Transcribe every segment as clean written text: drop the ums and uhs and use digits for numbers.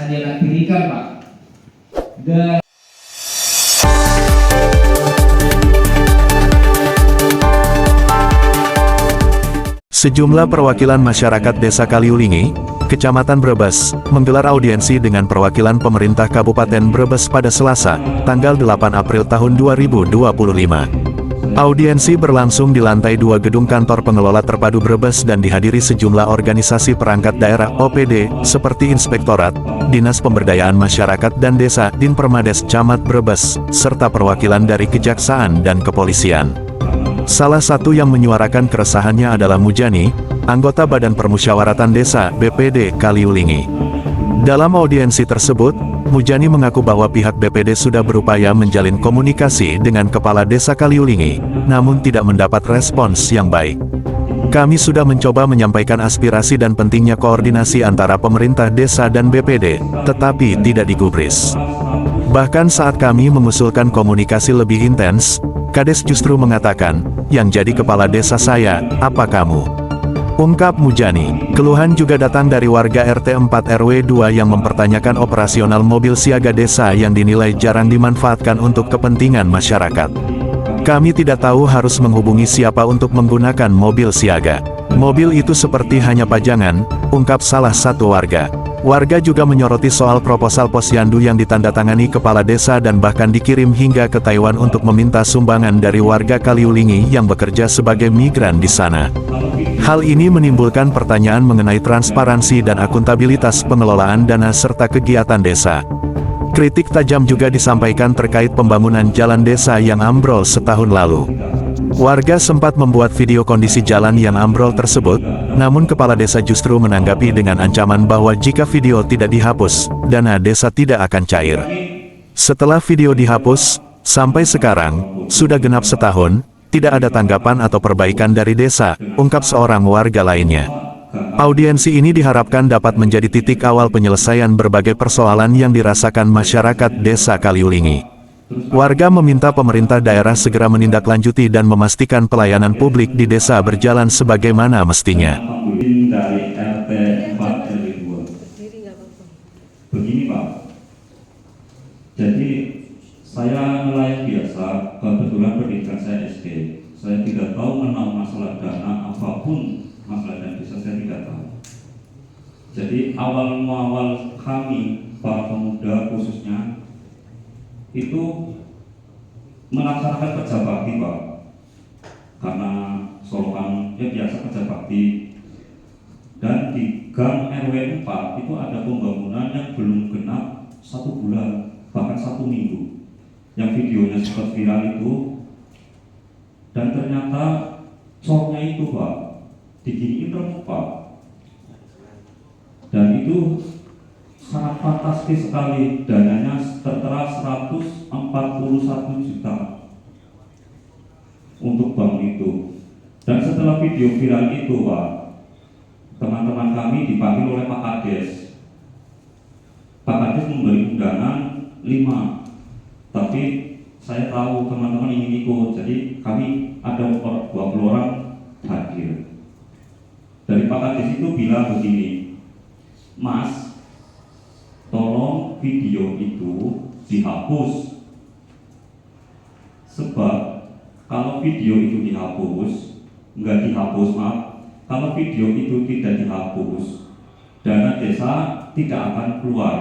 Adiana Tirikan, Pak. Dan sejumlah perwakilan masyarakat Desa Kaliulingi, Kecamatan Brebes, menggelar audiensi dengan perwakilan pemerintah Kabupaten Brebes pada Selasa, tanggal 8 April tahun 2025. Audiensi berlangsung di lantai 2 gedung kantor pengelola terpadu Brebes dan dihadiri sejumlah organisasi perangkat daerah OPD, seperti Inspektorat, Dinas Pemberdayaan Masyarakat dan Desa, Dinpermades Camat Brebes, serta perwakilan dari Kejaksaan dan Kepolisian. Salah satu yang menyuarakan keresahannya adalah Mujani, anggota Badan Permusyawaratan Desa BPD Kaliulingi. Dalam audiensi tersebut, Mujani mengaku bahwa pihak BPD sudah berupaya menjalin komunikasi dengan Kepala Desa Kaliulingi, namun tidak mendapat respons yang baik. Kami sudah mencoba menyampaikan aspirasi dan pentingnya koordinasi antara pemerintah desa dan BPD, tetapi tidak digubris. Bahkan saat kami mengusulkan komunikasi lebih intens, Kades justru mengatakan, "Yang jadi kepala desa saya, apa kamu?" Ungkap Mujani. Keluhan juga datang dari warga RT 4 RW 2 yang mempertanyakan operasional mobil siaga desa yang dinilai jarang dimanfaatkan untuk kepentingan masyarakat. Kami tidak tahu harus menghubungi siapa untuk menggunakan mobil siaga. Mobil itu seperti hanya pajangan, ungkap salah satu warga. Warga juga menyoroti soal proposal posyandu yang ditandatangani kepala desa dan bahkan dikirim hingga ke Taiwan untuk meminta sumbangan dari warga Kaliulingi yang bekerja sebagai migran di sana. Hal ini menimbulkan pertanyaan mengenai transparansi dan akuntabilitas pengelolaan dana serta kegiatan desa. Kritik tajam juga disampaikan terkait pembangunan jalan desa yang ambrol setahun lalu. Warga sempat membuat video kondisi jalan yang ambrol tersebut, namun kepala desa justru menanggapi dengan ancaman bahwa jika video tidak dihapus, dana desa tidak akan cair. Setelah video dihapus, sampai sekarang, sudah genap setahun, tidak ada tanggapan atau perbaikan dari desa, ungkap seorang warga lainnya. Audiensi ini diharapkan dapat menjadi titik awal penyelesaian berbagai persoalan yang dirasakan masyarakat Desa Kaliulingi. Warga meminta pemerintah daerah segera menindaklanjuti dan memastikan pelayanan publik di desa berjalan sebagaimana mestinya. Dari RT 4 RW 2. Begini Pak, jadi saya nelayan biasa, kebetulan pendidikan saya SD. Saya tidak tahu mengenal masalah dana apapun, masalah dana desa saya tidak tahu. Jadi awal kami, para pemuda khususnya, itu melaksanakan kerja bakti Pak, karena solokan biasa kerja bakti. Dan di gang RW 4 itu ada pembangunan yang belum genap 1 bulan, bahkan 1 minggu, yang videonya sempat viral itu. Dan ternyata cornya itu Pak diginiin remuk Pak, dan itu sangat fantastis sekali, dananya tertera 141 juta untuk bank itu. Dan setelah video viral itu Pak, teman-teman kami dipanggil oleh Pak Kades. Pak Kades memberi undangan 5, tapi saya tahu teman-teman ingin ikut, jadi kami ada 20 orang hadir. Dari Pak Kades itu bilang begini, "Mas, tolong video itu dihapus, sebab kalau video itu dihapus, kalau video itu tidak dihapus, dana desa tidak akan keluar.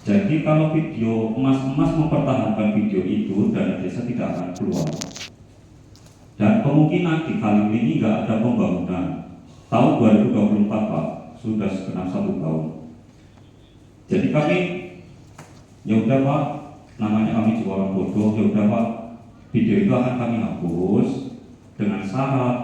Jadi kalau video Mas mempertahankan video itu, dana desa tidak akan keluar. Dan kemungkinan di Kaliulingi nggak ada pembangunan. Tahun 2024 Pak, sudah segenap 1 tahun. Jadi kami, ya udah Pak, namanya kami juga orang bodoh, ya udah Pak, video itu akan kami hapus dengan syarat,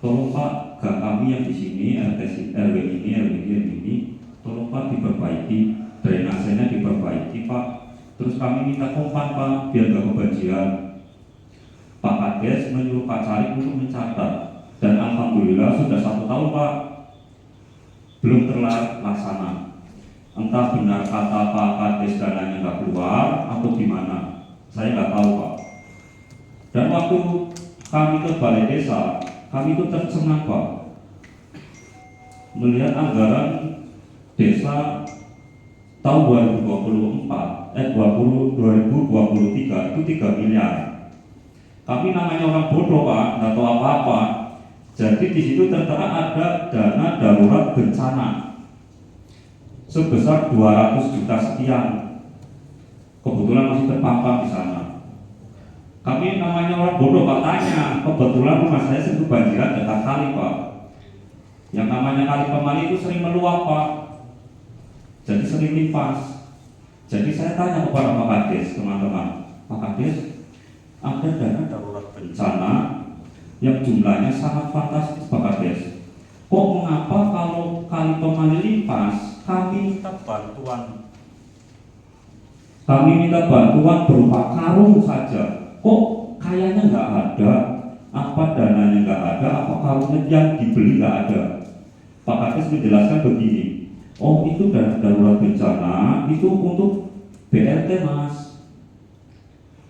tolong Pak, gang kami yang di sini, RW ini, tolong Pak diperbaiki, drainasenya diperbaiki Pak. Terus kami minta kompan Pak, biar gak kebanjiran. Pak Kades menyuruh Pak Carik untuk mencatat, dan alhamdulillah sudah 1 tahun Pak, belum terlaksana. Entah benar kata Pak Kades dananya nggak keluar atau gimana, saya nggak tahu Pak. Dan waktu kami ke balai desa, kami itu tercengang Pak, melihat anggaran desa tahun 2023 itu 3 miliar. Kami namanya orang bodoh Pak, nggak tahu apa-apa. Jadi di situ tertera ada dana darurat bencana sebesar 200 juta sekian. Kebetulan masih terpampang di sana. Kami namanya orang bodoh Pak tanya, kebetulan rumah saya sering kebanjiran dekat kali Pak. Yang namanya kali Pemali itu sering meluap Pak. Jadi sering limpas. Jadi saya tanya kepada Pak Kades, teman-teman, Pak Kades, ada dana darurat bencana yang jumlahnya sangat fantastis Pak Kades. Kok mengapa kalau kali Pemali limpas, kami minta bantuan? Kami minta bantuan berupa karung saja. Kok kayaknya nggak ada? Apa dananya nggak ada? Apa karungnya yang dibeli nggak ada? Pak Kades menjelaskan begini. Oh itu dana darurat bencana itu untuk BLT Mas.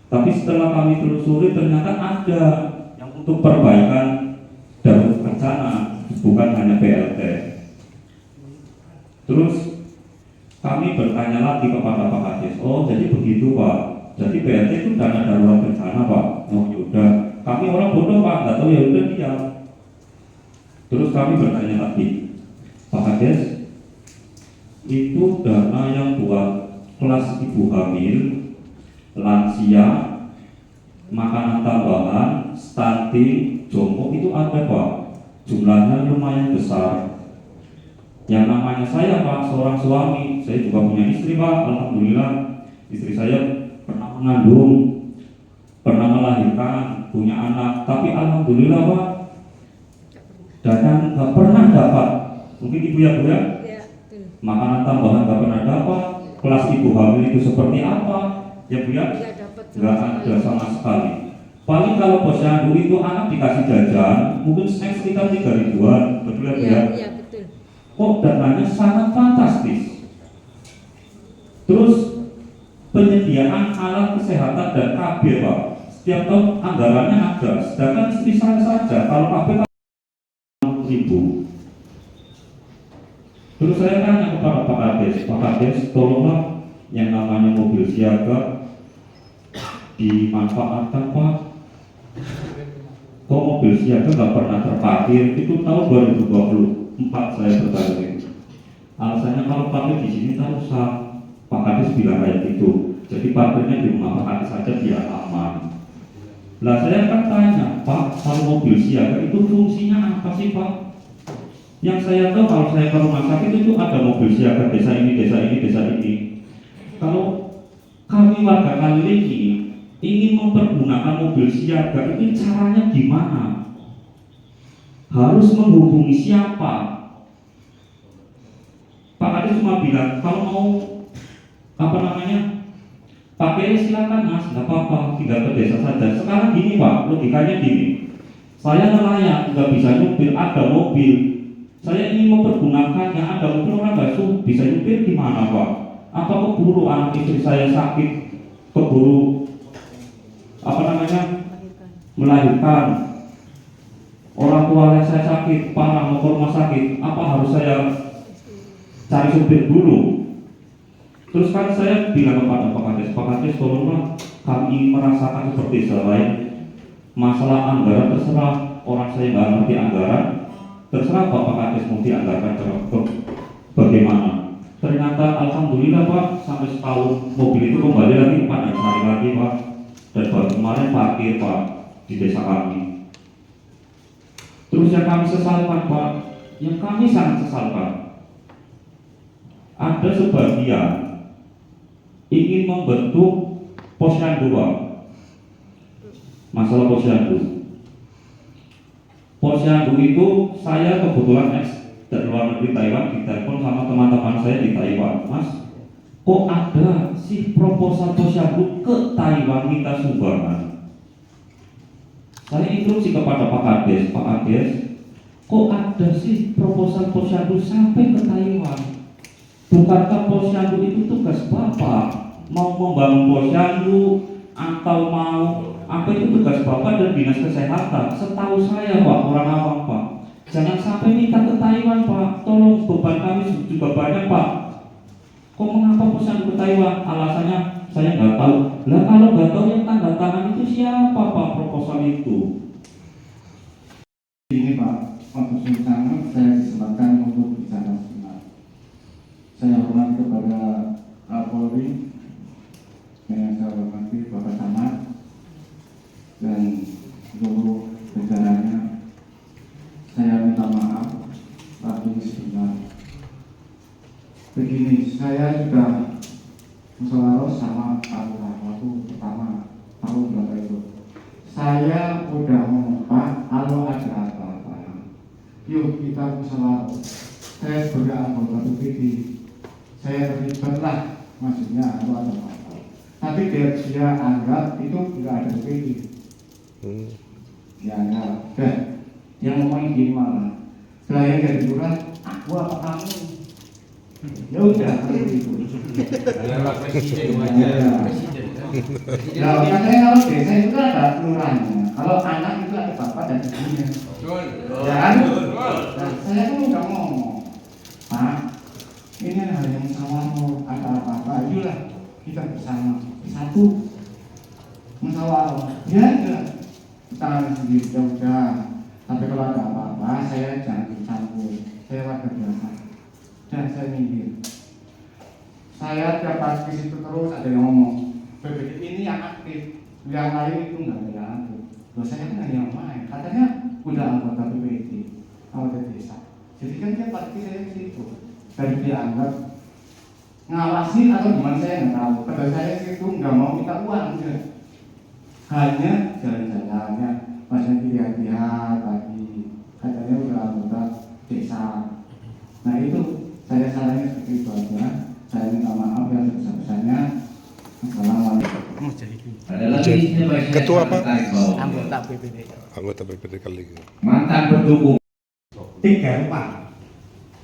Tapi setelah kami telusuri ternyata ada yang untuk perbaikan darurat bencana, bukan hanya BLT. Terus kami bertanya lagi kepada Pak Kades. Oh jadi begitu Pak. Jadi BLT itu dana darurat bencana Pak. Oh yaudah. Kami orang bodoh Pak, nggak tahu ya udah diam. Terus kami bertanya lagi, Pak Kades, itu dana yang buat kelas ibu hamil, lansia, makanan tambahan, stunting, jompo itu ada Pak. Jumlahnya lumayan besar. Yang namanya saya Pak, seorang suami, saya juga punya istri Pak. Alhamdulillah istri saya pernah mengandung, pernah melahirkan, punya anak. Tapi alhamdulillah Pak, dana nggak pernah dapat. Mungkin ibu ya Bu ya? Makanan tambahan nggak pernah dapat, kelas ibu hamil itu seperti apa, ya Bu ya? Nggak ada sama sekali. Paling kalau posyandu itu anak dikasih jajan, mungkin snack sekitar 3 ribuan, betul ya Bu ya? Iya betul. Kok dananya sangat fantastis. Terus penyediaan alat kesehatan dan KB Pak, setiap tahun anggarannya ada, sedangkan istri saya saja kalau KB kan 6.000. Terus saya tanya kepada Pak Kades, Pak Kades tolonglah yang namanya mobil siaga dimanfaatkan Pak. Kok mobil siaga nggak pernah terparkir? Itu tahun 2024 saya bertanya. Alasannya kalau parkir di sini tak rusak. Pak Kades bilang kayak gitu. Jadi parkirnya di rumah Pak Kades saja biar aman. Lah saya kan tanya, Pak, kalau mobil siaga itu fungsinya apa sih Pak? Yang saya tahu kalau saya ke rumah sakit itu ada mobil siaga desa ini, desa ini, desa ini. Kalau kami warga Kalilingi ingin mempergunakan mobil siaga itu caranya gimana? Harus menghubungi siapa? Pak Kades cuma bilang kalau mau pakai silakan Mas, nggak apa-apa, tinggal ke desa saja. Sekarang gini Pak, logikanya gini. Saya nelayan nggak bisa nyupir, ada mobil. Saya ingin mempergunakannya, ada mobil orang nggak bisa nyupir gimana Pak? Apa keburu anak istri saya sakit, keburu melahirkan, orang tua saya sakit parah mau ke rumah sakit, apa harus saya cari supir dulu? Terus kan saya bilang kepada Pak Kades tolonglah kami merasakan seperti selain masalah anggaran terserah, orang saya nggak ngerti anggaran. Terserah Pak Kades mau dianggarkan bagaimana. Ternyata alhamdulillah Pak, sampai setahun mobil itu kembali lagi pada cari lagi Pak. Dan baru kemarin parkir Pak di desa kami. Terus yang kami sesalkan Pak, yang kami sangat sesalkan, ada sebagian ingin membentuk posyandu Pak. Masalah posyandu. Posyandu itu saya kebetulan dari luar negeri Taiwan ditelepon sama teman-teman saya di Taiwan. Mas, kok ada sih proposal posyandu ke Taiwan minta sumbangan? Saya instruksi kepada Pak Kades, kok ada sih proposal posyandu sampai ke Taiwan? Bukankah posyandu itu tugas Bapak? Mau membangun posyandu atau mau apa itu tugas Bapak dan Dinas Kesehatan. Setahu saya Pak, orang awam Pak, Jangan sampai minta ke Taiwan, Pak. Tolong, beban kami juga banyak, Pak. Kok mengapa pesan ke Taiwan? Alasannya saya nggak tahu. Lah kalau nggak tahu yang tanda tangan itu siapa, Pak, proposal itu? Ini Pak, waktu sama saya disempatkan untuk bicara sebentar. Saya hormat kepada Kapolri, yang saya hormati Bapak Camat dan seluruh jajarannya. Saya minta maaf, tapi sebentar. Begini, saya sudah musyawarah sama Allah waktu pertama tahun berapa itu. Saya udah ngomong, Pak, kalau ada apa-apa, yuk kita musyawarah. Saya sebagai anggota PPD, saya terlibatlah, maksudnya kalau ada apa-apa. Tapi dia anggap itu tidak ada PPD. Ya enggak, dan yang ngomongin gini malah, selain dari lurah, aku apa kamu? Ya udah, seperti itu. Adalah presiden Nah, katanya kalau desa itu kan ada lurahnya. Kalau anak itu ada bapak dan ibunya. Ya kan? Nah, saya kan udah ngomong, Pak, ini hal yang sama, ada apa-apa, ayolah kita bersama satu musyawarah. Ya enggak, kita sendiri udah. Tapi kalau ada apa-apa, saya jangan dicampur. Saya warga biasa dan saya minggir. Saya tiap pas ke situ terus ada yang ngomong, PPD ini yang aktif, yang lain itu enggak ada yang aktif. Loh, saya kan yang main, katanya udah anggota PPD, anggota desa. Jadi kan dia pasti saya ke situ. Dan dianggap ngawasi atau gimana saya nggak tahu. Pada saya situ nggak mau minta uang, enggak. Hanya jalan-jalannya, maksudnya lihat-lihat lagi. Katanya udah anggota desa. Nah itu saya sarannya seperti itu aja. Saya minta maaf yang sebesar-besarnya. Assalamualaikum. Ada lagi Ketua apa? Anggota PPD. Anggota PPD kali ini. Mantan pendukung. 3 rumah,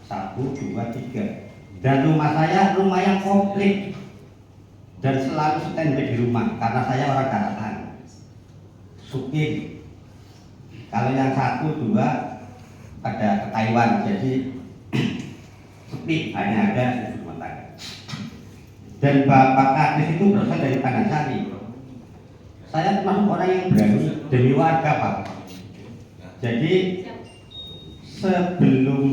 1, 2, 3, dan rumah saya rumah yang komplit dan selalu standby di rumah karena saya orang daratan Sukin. Kalau yang 1, 2 pada ke Taiwan, jadi sepi, hanya ada di rumah tangga. Dan Bapak Kadis itu berasal dari Tangan-Sari. Saya termasuk orang yang berani demi warga, Pak. Jadi sebelum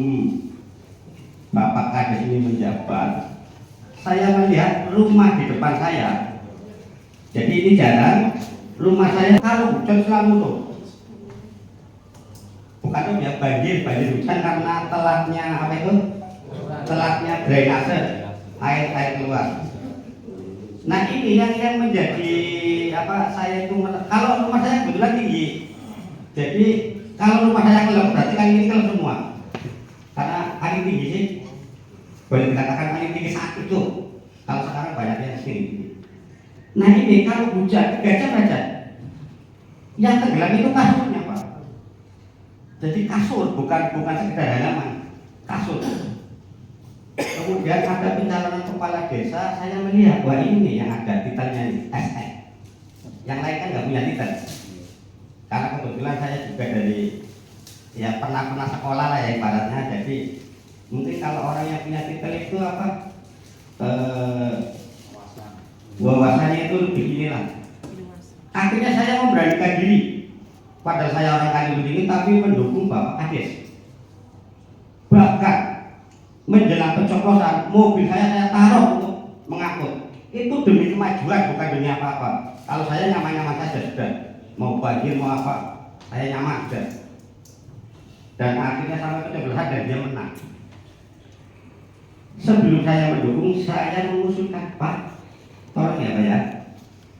Bapak Kadis ini menjabat, saya melihat rumah di depan saya. Jadi ini jalan, rumah saya kalau hujan selalu tuh. Bukan tuh ya banjir hujan karena telatnya apa itu? Telatnya drainase, air keluar. Nah ini yang menjadi apa? Saya itu kalau rumah saya kebetulan tinggi, jadi kalau rumah saya kelap berarti kan ini kelap semua. Karena paling tinggi sih, boleh dikatakan paling tinggi saat itu. Kalau sekarang banyaknya segini. Nah ini kalau hujan 3 jam aja, yang tenggelam itu kasurnya, Pak. Jadi kasur, bukan sekedar halaman, kasur. Kemudian ada pencalonan kepala desa, saya melihat bahwa ini yang ada titelnya ini, SN. Yang lain kan nggak punya titel. Karena kebetulan saya juga dari ya pernah sekolah lah ya ibaratnya. Jadi mungkin kalau orang yang punya titel itu apa wawasannya itu lebih inilah. Akhirnya saya memberanikan diri. Padahal saya orang Kalimantan ini tapi mendukung Bapak Kadis. Bahkan menjelang pencoblosan mobil saya taruh untuk mengangkut. Itu demi kemajuan, bukan demi apa-apa. Kalau saya nyaman-nyaman saja sudah. Mau banjir mau apa, saya nyaman sudah. Dan akhirnya sampai pencoblosan dan dia menang. Sebelum saya mendukung, saya mengusulkan, Pak, tolong ya Pak ya,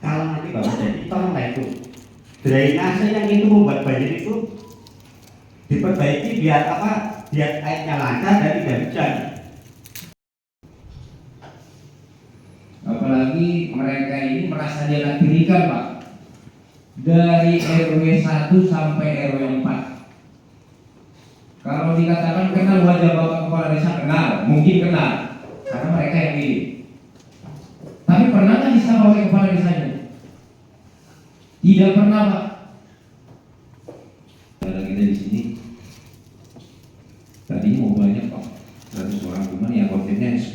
kalau nanti Bapak jadi, tolonglah itu drainase yang itu membuat banjir itu diperbaiki biar apa? Biar airnya lancar dan tidak hujan. Apalagi mereka ini merasa dia dirikan, Pak. Dari RW 1 sampai RW 4. Kalau dikatakan kenal wajah Bapak Kepala Desa, kenal, mungkin kenal, karena mereka yang pilih. Tapi pernah nggak disapa oleh Kepala Desanya? Tidak pernah, Pak. Karena kita di sini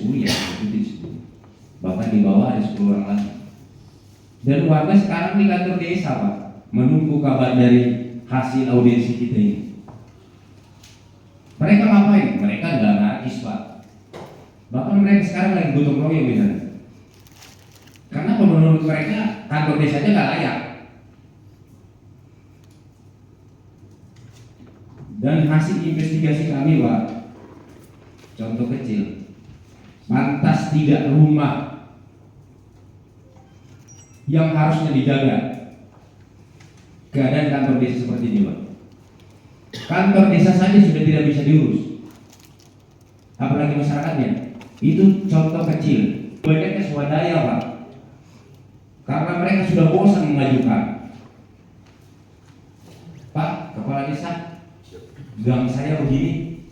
10 ya, ikutin 10. Bahkan di bawah ada 10 orang lagi. Dan warga sekarang di kantor desa Pak, menunggu kabar dari hasil audiensi kita ini. Mereka ngapain? Mereka nggak anarkis Pak. Bahkan mereka sekarang lagi gotong royong misalnya. Karena menurut mereka kantor desanya nggak layak. Dan hasil investigasi kami Pak, contoh kecil, pantas tidak rumah yang harusnya dijaga keadaan kantor desa seperti ini Pak. Kantor desa saja sudah tidak bisa diurus, apalagi masyarakatnya. Itu contoh kecil. Banyaknya swadaya Pak, karena mereka sudah bosan mengajukan. Pak Kepala Desa, gang saya begini,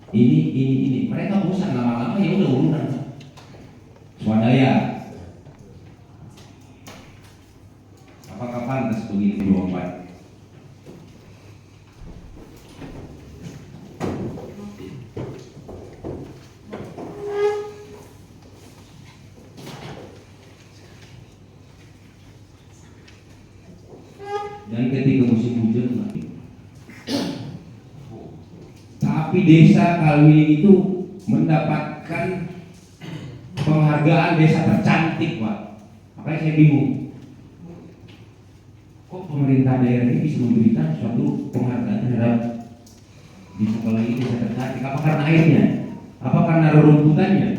ini, mereka bosan, lama-lama ya udah urunan swadaya. Apakah pantas begini 24? Dan ketika musim hujan lagi. Tapi desa Kalwiling itu mendapatkan penghargaan desa tercantik Pak. Makanya saya bingung, kok pemerintah daerah ini bisa memberikan suatu penghargaan terhadap di sekolah ini desa tercantik? Apa karena airnya? Apa karena rerumputannya?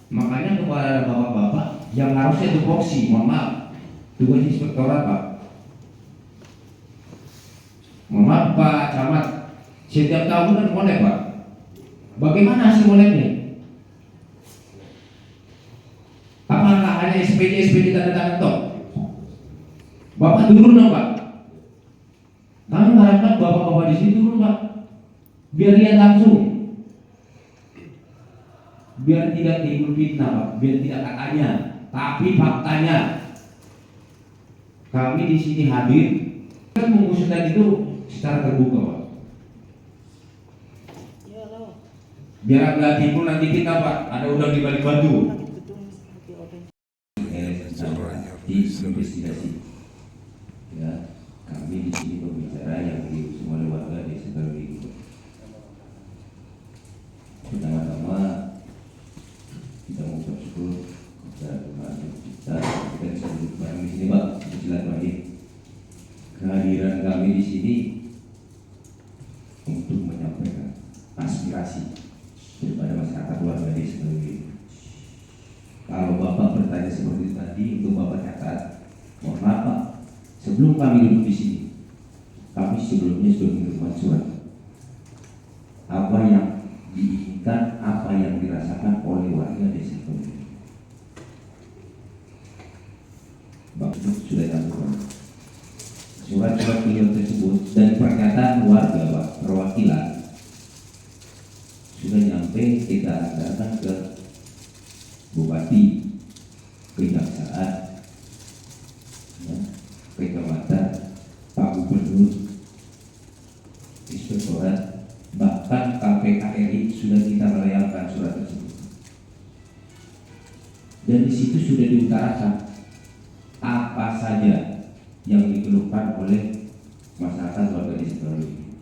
Makanya kepada bapak-bapak yang harusnya tupoksi, mohon maaf, tugas inspektorat Pak. Mohon maaf Pak Camat, setiap tahun kan molek Pak. Bagaimana hasil moleknya? Apakah hanya SPJ tanda tangan toh? Bapak turun dong Pak. Kami harapkan bapak-bapak di sini turun Pak, biar lihat langsung, biar tidak timbul fitnah Pak, biar tidak katanya, tapi faktanya. Kami di sini hadir kan mengusulkan itu secara terbuka Pak. Biar nggak timbul nanti kita Pak ada udang di balik batu. Investigasi. Ya, kami di sini berbicara yang diusung oleh warga desa Kalwiling. Pertama-tama kita mau bersyukur kepada Tuhan kita bisa duduk bareng di sini Pak, silaturahmi. Kehadiran kami di sini untuk menyampaikan aspirasi kepada masyarakat warga desa Kalwiling. Kalau Bapak bertanya seperti itu tadi, untuk Bapak catat, mohon maaf Pak, sebelum kami duduk di sini, kami sebelumnya sudah mengirimkan surat apa yang diinginkan, apa yang dirasakan oleh warga desa Kalwiling. Bapak sudah lakukan surat-surat beliau tersebut dan pernyataan warga Pak, perwakilan sudah nyampe, kita datang ke Bupati, Kejaksaan, ya, Kecamatan, Pak Gubernur, Inspektorat, bahkan KPKRI sudah kita melayangkan surat tersebut. Dan di situ sudah diutarakan apa saja yang dikeluhkan oleh masyarakat warga di Kalwiling.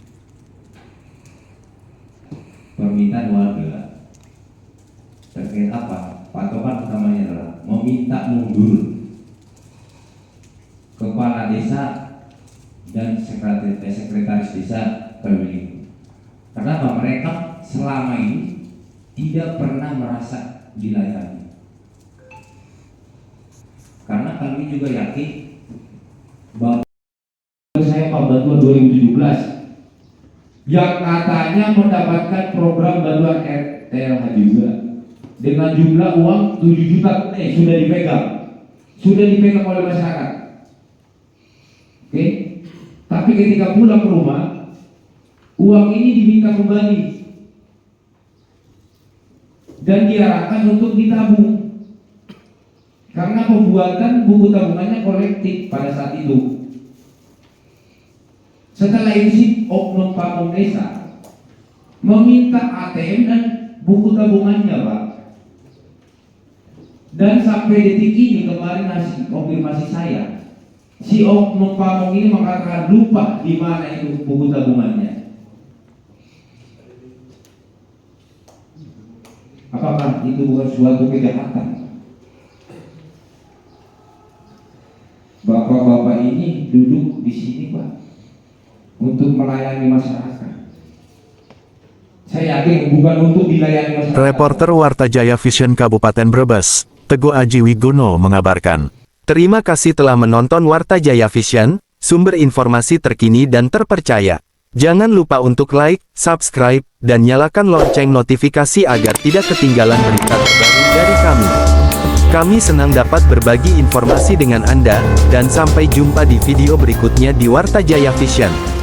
Permintaan warga terkait apa? Patokan utamanya adalah meminta mundur kepala desa dan sekretaris desa Kalwiling. Kenapa? Mereka selama ini tidak pernah merasa dilayani. Karena kami juga yakin bahwa saya Pak Bantuan 2017 yang katanya mendapatkan program bantuan RTLH juga dengan jumlah uang 7 juta sudah dipegang oleh masyarakat. Oke? Tapi ketika pulang ke rumah, uang ini diminta kembali dan diarahkan untuk ditabung karena pembuatan buku tabungannya kolektif pada saat itu. Setelah isi oknum pamong desa meminta ATM dan buku tabungannya, Pak. Dan sampai detik ini kemarin hasil konfirmasi saya, si oknum pamong ini mengatakan lupa di mana itu buku tabungannya. Apakah itu bukan suatu kejahatan? Bapak-bapak ini duduk di sini, Pak, untuk melayani masyarakat. Saya yakin bukan untuk dilayani masyarakat. Reporter Warta Jaya Vision Kabupaten Brebes, Teguh Aji Wigono mengabarkan. Terima kasih telah menonton Warta Jaya Vision, sumber informasi terkini dan terpercaya. Jangan lupa untuk like, subscribe, dan nyalakan lonceng notifikasi agar tidak ketinggalan berita terbaru dari kami. Kami senang dapat berbagi informasi dengan Anda, dan sampai jumpa di video berikutnya di Warta Jaya Vision.